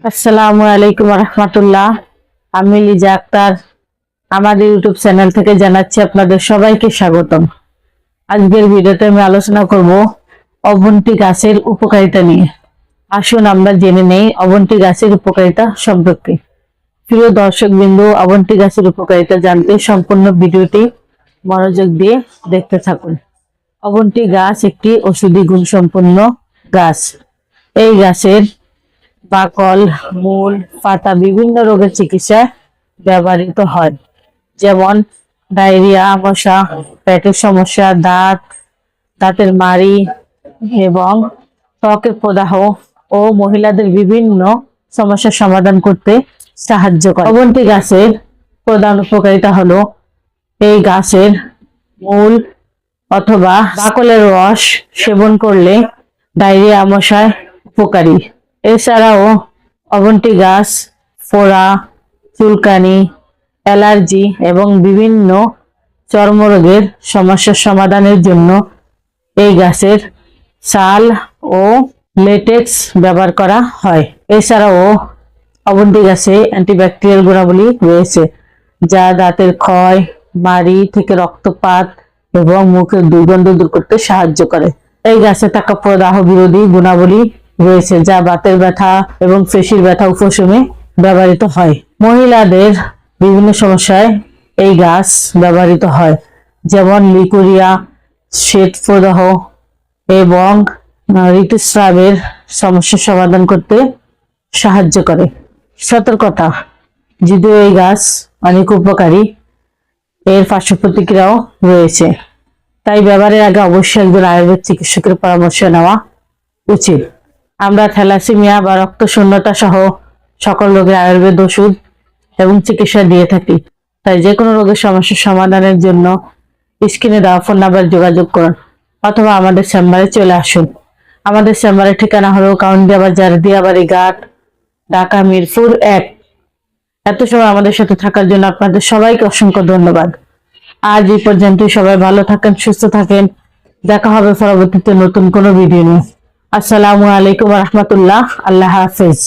আসসালামু আলাইকুম রহমতুল্লাহ। আমি লিজা আক্তার আমাদের ইউটিউব চ্যানেল থেকে জানাচ্ছি আপনাদের সবাইকে স্বাগতম। আজকের ভিডিওতে আমি আলোচনা করব অবন্তি গাছের উপকারিতা নিয়ে। আসুন আমরা জেনে নেই অবন্তি গাছের উপকারিতা সম্পর্কে। প্রিয় দর্শক বিন্দু, অবন্তি গাছের উপকারিতা জানতে সম্পূর্ণ ভিডিওটি মনোযোগ দিয়ে দেখতে থাকুন। অবন্তি গাছ একটি ঔষধি গুণসম্পন্ন গাছ। এই গাছের বাকল, মূল, পাতা বিভিন্ন রোগের চিকিৎসায় ব্যবহৃত হয়, যেমন ডায়রিয়া, মশা, পেটের সমস্যা, দাঁতের মাড়ি এবং ত্বকের প্রদাহ ও মহিলাদের বিভিন্ন সমস্যার সমাধান করতে সাহায্য করে। অবন্তি গাছের প্রধান উপকারিতা হলো এই গাছের মূল অথবা বাকলের রস সেবন করলে ডায়রিয়া মশায় উপকারী। এছাড়াও অবন্তি গাছ ফোড়া, চুলকানি, অ্যালার্জি এবং বিভিন্ন চর্মরোগের সমস্যার সমাধানের জন্য এই গাছের ছাল ও লেটেক্স ব্যবহার করা হয়। এছাড়াও অবন্তি গাছে অ্যান্টিব্যাকটেরিয়াল গুণাবলী রয়েছে, যা দাঁতের ক্ষয়, মাড়ি থেকে রক্তপাত এবং মুখের দুর্গন্ধ দূর করতে সাহায্য করে। এই গাছে থাকা প্রদাহ বিরোধী গুণাবলী রয়েছে, যা বাতের ব্যথা এবং পেশির ব্যথা উপশমে ব্যবহৃত হয়। মহিলাদের বিভিন্ন সমস্যায় এই গাছ ব্যবহৃত হয়, যেমন লিকুরিয়া, শ্বেত প্রদাহ এবং ঋতুস্রাবের সমস্যার সমাধান করতে সাহায্য করে। সতর্কতা: যদিও এই গাছ অনেক উপকারী, এর পার্শ্ব প্রতিক্রিয়াও রয়েছে, তাই ব্যবহারের আগে অবশ্যই একজন আয়ুর্বেদ চিকিৎসকের পরামর্শ নেওয়া উচিত। আমরা থ্যালাসেমিয়া বা রক্ত শূন্যতা সহ সকল রোগের আয়ুর্বেদ ওষুধ এবং চিকিৎসা দিয়ে থাকি, তাই যে কোনো রোগের সমস্যার সমাধানের জন্য স্ক্রিনে দেওয়া ফোন নাম্বারে যোগাযোগ করুন অথবা আমাদের চেম্বারে চলে আসুন। আমাদের চেম্বারের ঠিকানা হলো কাউন্দিয়া বাজার, দিয়াবাড়ি ঘাট, ঢাকা মিরপুর 1। এত সময় আমাদের সাথে থাকার জন্য আপনাদের সবাইকে অসংখ্য ধন্যবাদ। আজ এই পর্যন্তই। সবাই ভালো থাকেন, সুস্থ থাকেন। দেখা হবে পরবর্তীতে নতুন কোনো ভিডিও নিয়ে। আসসালামু আলাইকুম রহমতুল্লাহ। আল্লাহ হাফেজ।